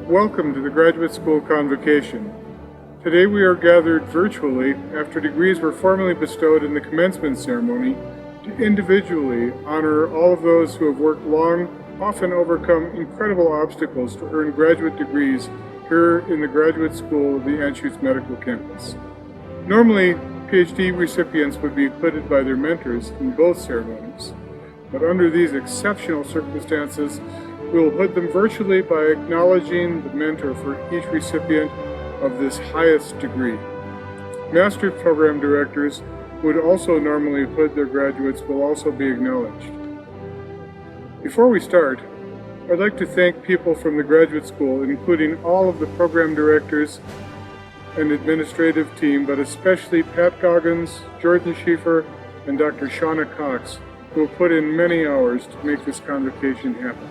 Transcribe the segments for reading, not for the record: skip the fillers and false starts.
Welcome to the Graduate School Convocation. Today we are gathered virtually after degrees were formally bestowed in the commencement ceremony to individually honor all of those who have worked long, often overcome incredible obstacles to earn graduate degrees here in the Graduate School of the Anschutz Medical Campus. Normally, PhD recipients would be acquitted by their mentors in both ceremonies, but under these exceptional circumstances, we will hood them virtually by acknowledging the mentor for each recipient of this highest degree. Master's program directors who would also normally hood their graduates will also be acknowledged. Before we start, I'd like to thank people from the graduate school, including all of the program directors and administrative team, but especially Pat Goggins, Jordan Schieffer, and Dr. Shauna Cox, who have put in many hours to make this convocation happen.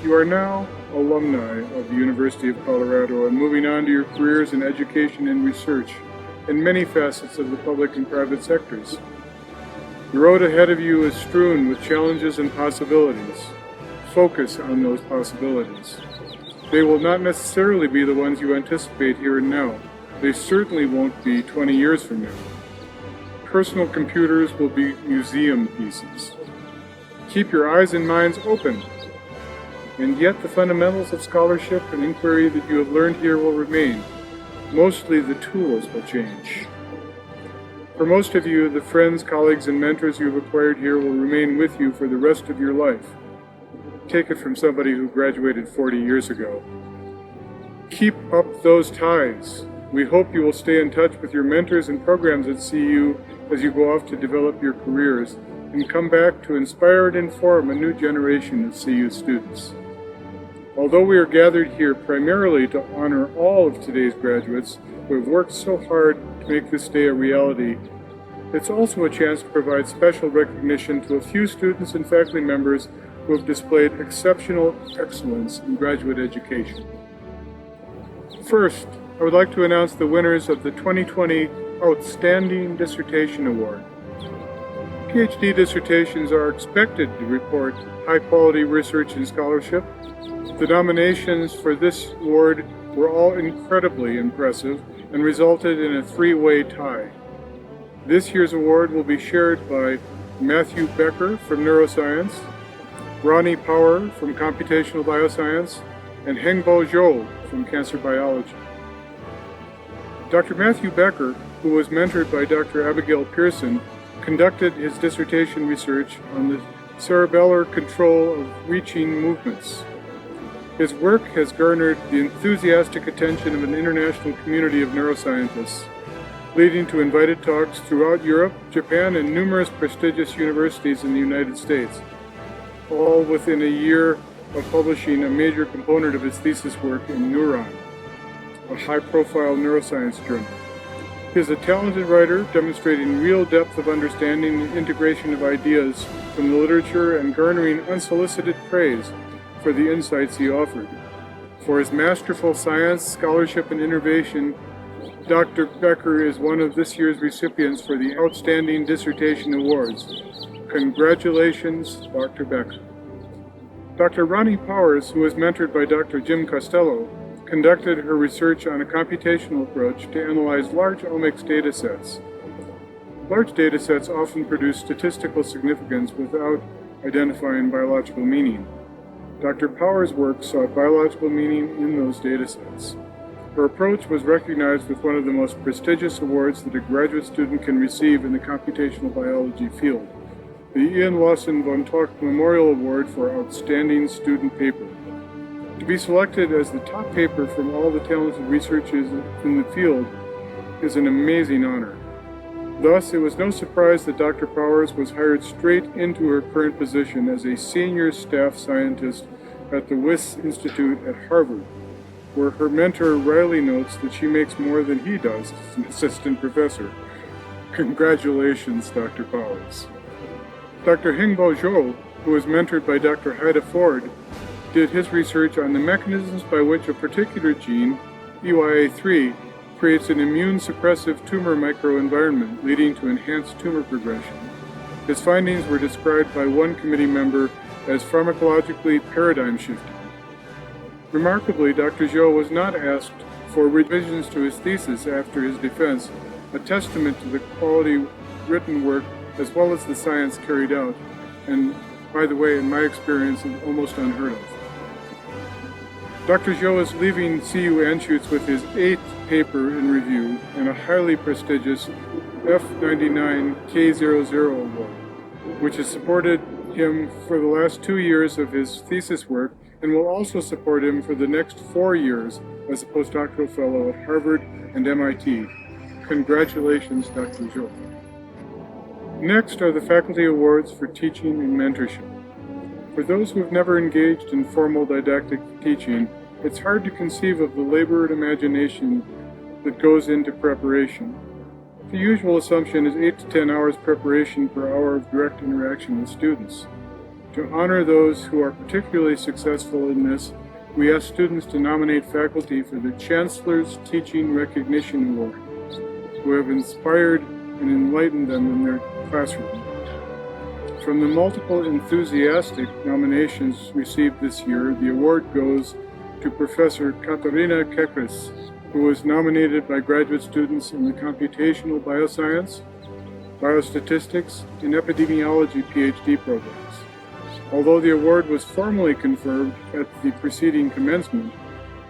You are now alumni of the University of Colorado and moving on to your careers in education and research in many facets of the public and private sectors. The road ahead of you is strewn with challenges and possibilities. Focus on those possibilities. They will not necessarily be the ones you anticipate here and now. They certainly won't be 20 years from now. Personal computers will be museum pieces. Keep your eyes and minds open. And yet the fundamentals of scholarship and inquiry that you have learned here will remain. Mostly the tools will change. For most of you, the friends, colleagues, and mentors you have acquired here will remain with you for the rest of your life. Take it from somebody who graduated 40 years ago. Keep up those ties. We hope you will stay in touch with your mentors and programs at CU as you go off to develop your careers and come back to inspire and inform a new generation of CU students. Although we are gathered here primarily to honor all of today's graduates who have worked so hard to make this day a reality, it's also a chance to provide special recognition to a few students and faculty members who have displayed exceptional excellence in graduate education. First, I would like to announce the winners of the 2020 Outstanding Dissertation Award. PhD dissertations are expected to report high-quality research and scholarship. The nominations for this award were all incredibly impressive and resulted in a three-way tie. This year's award will be shared by Matthew Becker from Neuroscience, Ronnie Power from Computational Bioscience, and Hengbo Zhou from Cancer Biology. Dr. Matthew Becker, who was mentored by Dr. Abigail Pearson, conducted his dissertation research on the cerebellar control of reaching movements. His work has garnered the enthusiastic attention of an international community of neuroscientists, leading to invited talks throughout Europe, Japan, and numerous prestigious universities in the United States, all within a year of publishing a major component of his thesis work in Neuron, a high-profile neuroscience journal. He is a talented writer, demonstrating real depth of understanding and integration of ideas from the literature and garnering unsolicited praise for the insights he offered. For his masterful science, scholarship, and innovation, Dr. Becker is one of this year's recipients for the Outstanding Dissertation Awards. Congratulations, Dr. Becker. Dr. Ronnie Powers, who was mentored by Dr. Jim Costello, conducted her research on a computational approach to analyze large omics datasets. Large datasets often produce statistical significance without identifying biological meaning. Dr. Powers' work sought biological meaning in those datasets. Her approach was recognized with one of the most prestigious awards that a graduate student can receive in the computational biology field, the Ian Lawson von Tock Memorial Award for Outstanding Student Paper. To be selected as the top paper from all the talented researchers in the field is an amazing honor. Thus, it was no surprise that Dr. Powers was hired straight into her current position as a senior staff scientist at the Wyss Institute at Harvard, where her mentor Riley notes that she makes more than he does as an assistant professor. Congratulations, Dr. Powers. Dr. Hengbo Zhou, who was mentored by Dr. Haida Ford, did his research on the mechanisms by which a particular gene, EYA3, creates an immune-suppressive tumor microenvironment leading to enhanced tumor progression. His findings were described by one committee member as pharmacologically paradigm-shifting. Remarkably, Dr. Zhou was not asked for revisions to his thesis after his defense, a testament to the quality written work as well as the science carried out, and by the way, in my experience, almost unheard of. Dr. Zhou is leaving CU Anschutz with his 8th paper in review and a highly prestigious F99K00 award, which has supported him for the last 2 years of his thesis work and will also support him for the next 4 years as a postdoctoral fellow at Harvard and MIT. Congratulations, Dr. Zhou. Next are the faculty awards for teaching and mentorship. For those who have never engaged in formal didactic teaching, it's hard to conceive of the labor and imagination that goes into preparation. The usual assumption is 8 to 10 hours preparation per hour of direct interaction with students. To honor those who are particularly successful in this, we ask students to nominate faculty for the Chancellor's Teaching Recognition Awards, who have inspired and enlightened them in their classroom. From the multiple enthusiastic nominations received this year, the award goes to Professor Katarina Kekres, who was nominated by graduate students in the Computational Bioscience, Biostatistics, and Epidemiology PhD programs. Although the award was formally conferred at the preceding commencement,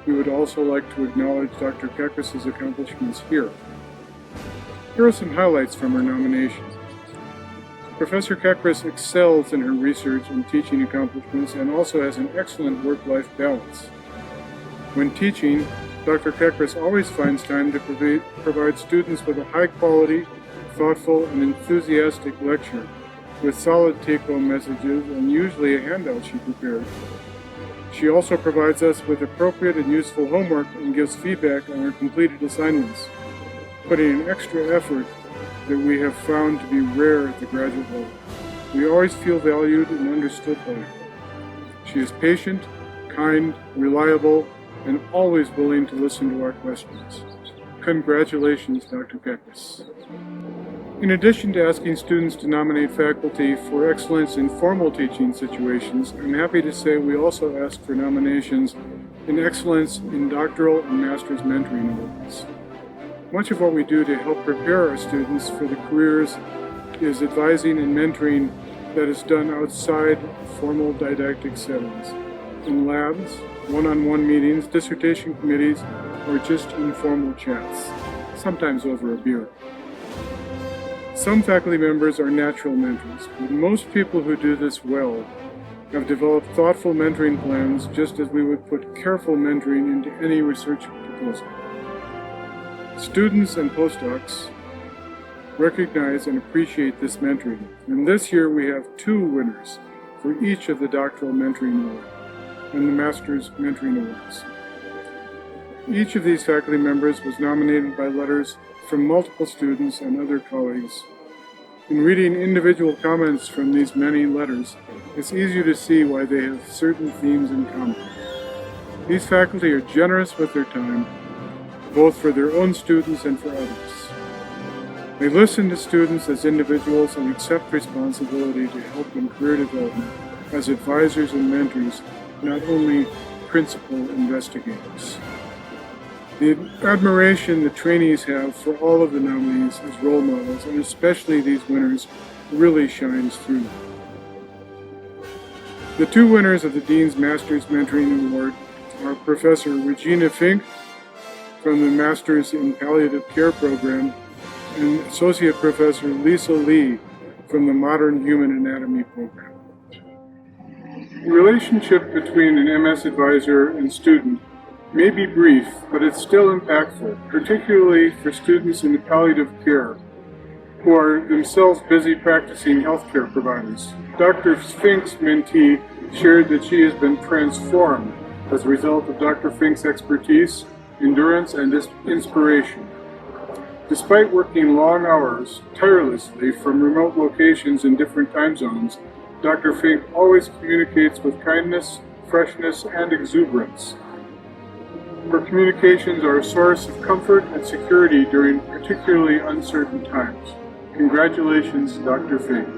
we would also like to acknowledge Dr. Kekres' accomplishments here. Here are some highlights from her nominations. Professor Kekres excels in her research and teaching accomplishments and also has an excellent work-life balance. When teaching, Dr. Kekres always finds time to provide students with a high-quality, thoughtful, and enthusiastic lecture with solid take-home messages and usually a handout she prepared. She also provides us with appropriate and useful homework and gives feedback on our completed assignments, putting in extra effort that we have found to be rare at the graduate level. We always feel valued and understood by her. She is patient, kind, reliable, and always willing to listen to our questions. Congratulations, Dr. Kekres. In addition to asking students to nominate faculty for excellence in formal teaching situations, I'm happy to say we also ask for nominations in excellence in doctoral and master's mentoring awards. Much of what we do to help prepare our students for the careers is advising and mentoring that is done outside formal didactic settings, in labs, one-on-one meetings, dissertation committees, or just informal chats, sometimes over a beer. Some faculty members are natural mentors, but most people who do this well have developed thoughtful mentoring plans just as we would put careful mentoring into any research proposal. Students and postdocs recognize and appreciate this mentoring, and this year we have 2 winners for each of the Doctoral Mentoring Award and the Master's Mentoring Awards. Each of these faculty members was nominated by letters from multiple students and other colleagues. In reading individual comments from these many letters, it's easier to see why they have certain themes in common. These faculty are generous with their time, both for their own students and for others. They listen to students as individuals and accept responsibility to help in career development as advisors and mentors, not only principal investigators. The admiration the trainees have for all of the nominees as role models, and especially these winners, really shines through. The 2 winners of the Dean's Master's Mentoring Award are Professor Regina Fink from the Masters in Palliative Care program and Associate Professor Lisa Lee from the Modern Human Anatomy program. The relationship between an MS advisor and student may be brief, but it's still impactful, particularly for students in palliative care who are themselves busy practicing healthcare providers. Dr. Fink's mentee shared that she has been transformed as a result of Dr. Fink's expertise, endurance, and inspiration. Despite working long hours tirelessly from remote locations in different time zones, Dr. Fink always communicates with kindness, freshness, and exuberance. Her communications are a source of comfort and security during particularly uncertain times. Congratulations, Dr. Fink.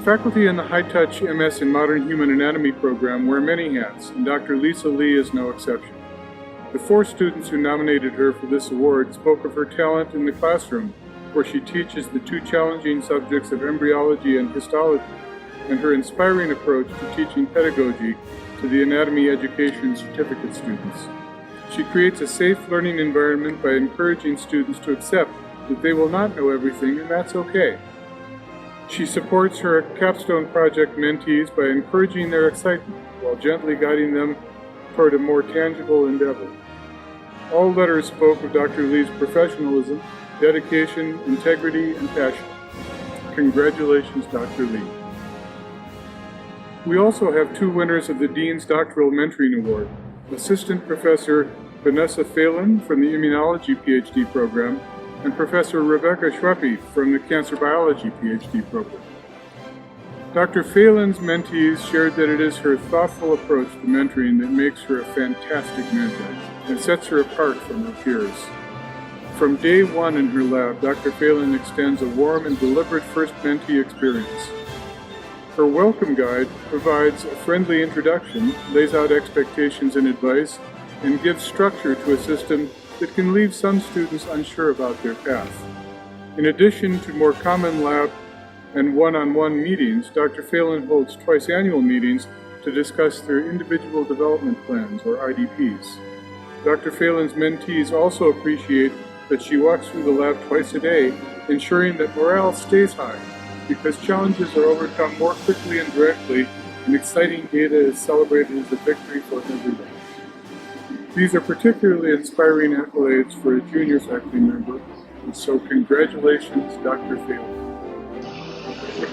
Faculty in the high-touch MS in Modern Human Anatomy program wear many hats, and Dr. Lisa Lee is no exception. The 4 students who nominated her for this award spoke of her talent in the classroom, where she teaches the 2 challenging subjects of embryology and histology, and her inspiring approach to teaching pedagogy to the anatomy education certificate students. She creates a safe learning environment by encouraging students to accept that they will not know everything, and that's okay. She supports her capstone project mentees by encouraging their excitement while gently guiding them toward a more tangible endeavor. All letters spoke of Dr. Lee's professionalism, dedication, integrity, and passion. Congratulations, Dr. Lee. We also have 2 winners of the Dean's Doctoral Mentoring Award, Assistant Professor Vanessa Phelan from the Immunology PhD program and Professor Rebecca Schweppe from the Cancer Biology PhD program. Dr. Phelan's mentees shared that it is her thoughtful approach to mentoring that makes her a fantastic mentor and sets her apart from her peers. From day 1 in her lab, Dr. Phelan extends a warm and deliberate first mentee experience. Her welcome guide provides a friendly introduction, lays out expectations and advice, and gives structure to a system that can leave some students unsure about their path. In addition to more common lab and one-on-one meetings, Dr. Phelan holds twice annual meetings to discuss their individual development plans, or IDPs. Dr. Phelan's mentees also appreciate that she walks through the lab twice a day, ensuring that morale stays high, because challenges are overcome more quickly and directly, and exciting data is celebrated as a victory for everyone. These are particularly inspiring accolades for a junior faculty member, and so congratulations, Dr. Phelan.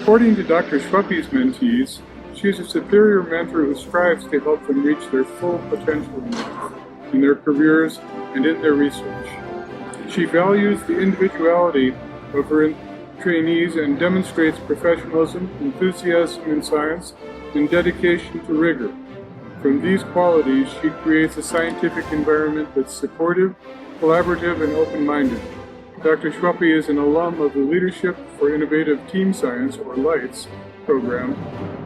According to Dr. Schweppe's mentees, she is a superior mentor who strives to help them reach their full potential in their careers and in their research. She values the individuality of her trainees and demonstrates professionalism, enthusiasm in science, and dedication to rigor. From these qualities, she creates a scientific environment that's supportive, collaborative, and open-minded. Dr. Schweppe is an alum of the Leadership for Innovative Team Science, or LIGHTS, program,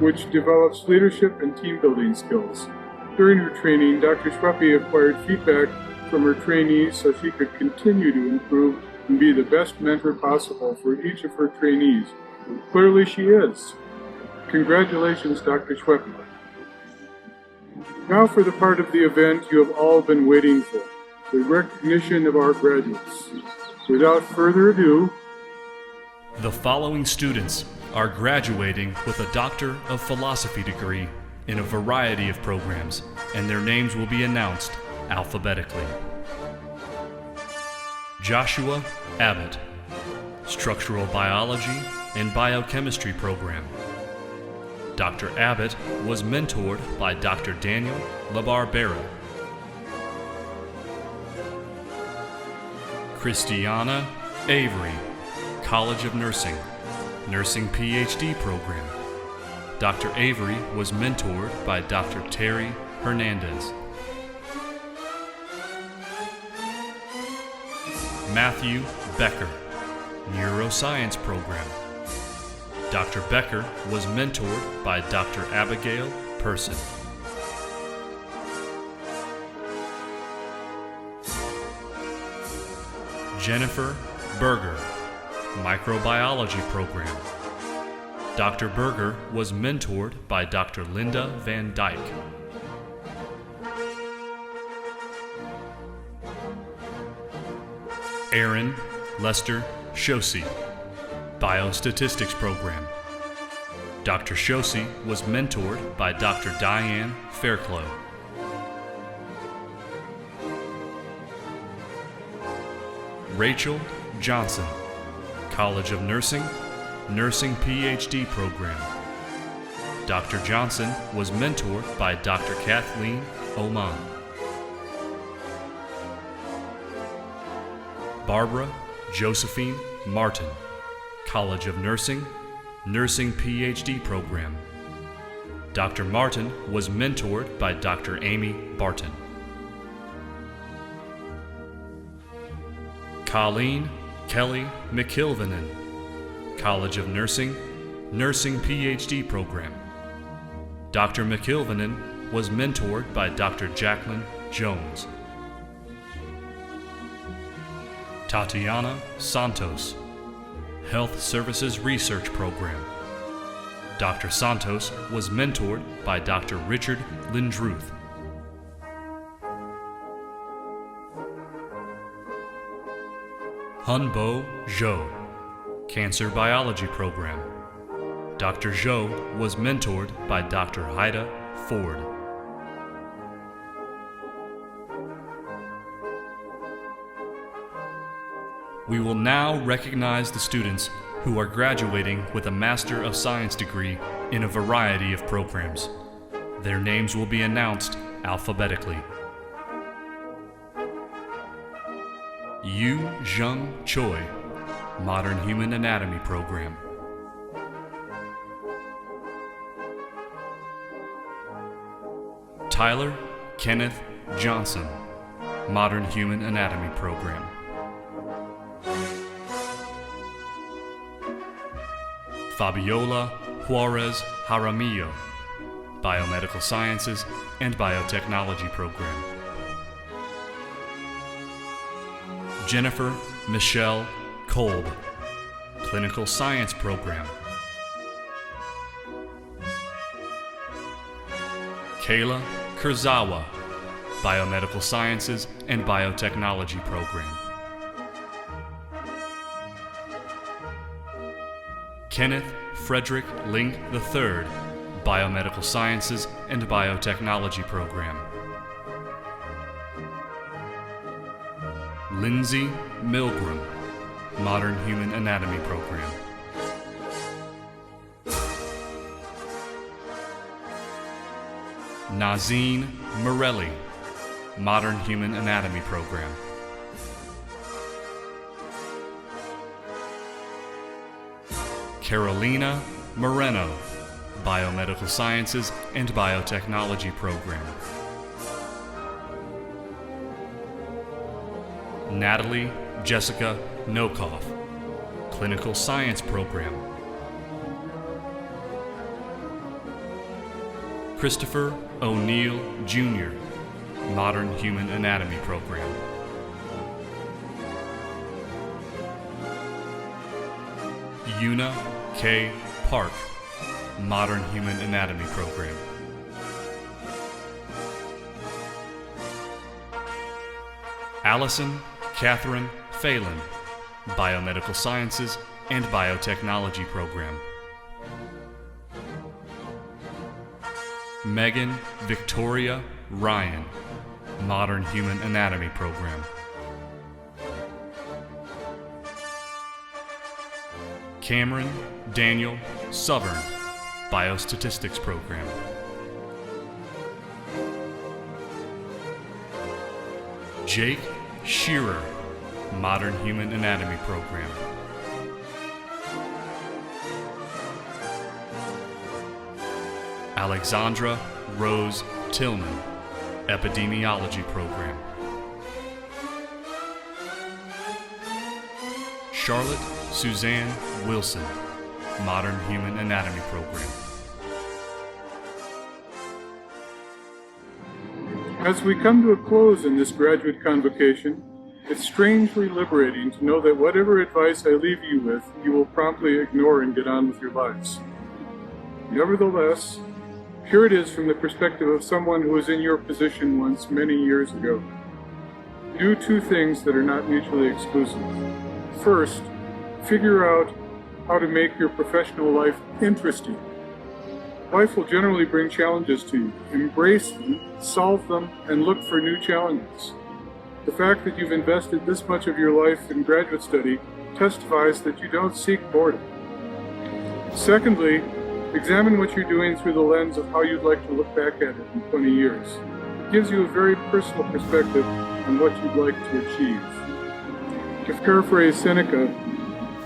which develops leadership and team-building skills. During her training, Dr. Schweppe acquired feedback from her trainees so she could continue to improve and be the best mentor possible for each of her trainees. Clearly she is. Congratulations, Dr. Schweppe. Now for the part of the event you have all been waiting for, the recognition of our graduates. Without further ado, the following students are graduating with a Doctor of Philosophy degree in a variety of programs, and their names will be announced alphabetically. Joshua Abbott, Structural Biology and Biochemistry program. Dr. Abbott was mentored by Dr. Daniel LaBarbera. Christiana Avery, College of Nursing, Nursing PhD program. Dr. Avery was mentored by Dr. Terry Hernandez. Matthew Becker, Neuroscience program. Dr. Becker was mentored by Dr. Abigail Person. Jennifer Berger, Microbiology program. Dr. Berger was mentored by Dr. Linda Van Dyke. Aaron Lester Shosey, Biostatistics program. Dr. Shosey was mentored by Dr. Diane Fairclough. Rachel Johnson, College of Nursing, Nursing PhD program. Dr. Johnson was mentored by Dr. Kathleen Oman. Barbara Josephine Martin, College of Nursing, Nursing PhD program. Dr. Martin was mentored by Dr. Amy Barton. Colleen Kelly McIlvanen, College of Nursing, Nursing PhD program. Dr. McIlvanen was mentored by Dr. Jacqueline Jones. Tatiana Santos, Health Services Research Program. Dr. Santos was mentored by Dr. Richard Lindruth. Hunbo Zhou, Cancer Biology Program. Dr. Zhou was mentored by Dr. Haida Ford. We will now recognize the students who are graduating with a Master of Science degree in a variety of programs. Their names will be announced alphabetically. Yu Zheng Choi, Modern Human Anatomy Program. Tyler Kenneth Johnson, Modern Human Anatomy Program. Fabiola Juarez Jaramillo, Biomedical Sciences and Biotechnology Program. Jennifer Michelle Kolb, Clinical Science Program. Kayla Kurzawa, Biomedical Sciences and Biotechnology Program. Kenneth Frederick Link III, Biomedical Sciences and Biotechnology Program. Lindsay Milgram, Modern Human Anatomy Program. Nazine Morelli, Modern Human Anatomy Program. Carolina Moreno, Biomedical Sciences and Biotechnology Program. Natalie Jessica Nokoff, Clinical Science Program. Christopher O'Neill Jr., Modern Human Anatomy Program. Una K. Park, Modern Human Anatomy Program. Allison Catherine Phelan, Biomedical Sciences and Biotechnology Program. Megan Victoria Ryan, Modern Human Anatomy Program. Cameron Daniel Southern, Biostatistics Program. Jake Shearer, Modern Human Anatomy Program. Alexandra Rose Tillman, Epidemiology Program. Charlotte Suzanne Wilson, Modern Human Anatomy Program. As we come to a close in this graduate convocation, it's strangely liberating to know that whatever advice I leave you with, you will promptly ignore and get on with your lives. Nevertheless, here it is from the perspective of someone who was in your position once many years ago. Do two things that are not mutually exclusive. First, figure out how to make your professional life interesting. Life will generally bring challenges to you. Embrace them, solve them, and look for new challenges. The fact that you've invested this much of your life in graduate study testifies that you don't seek boredom. Secondly, examine what you're doing through the lens of how you'd like to look back at it in 20 years. It gives you a very personal perspective on what you'd like to achieve. To paraphrase Seneca,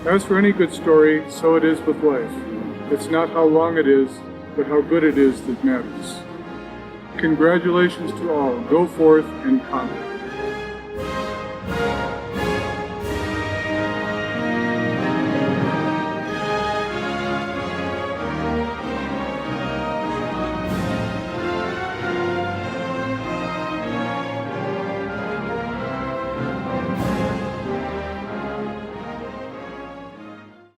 as for any good story, so it is with life. It's not how long it is, but how good it is that matters. Congratulations to all. Go forth and conquer.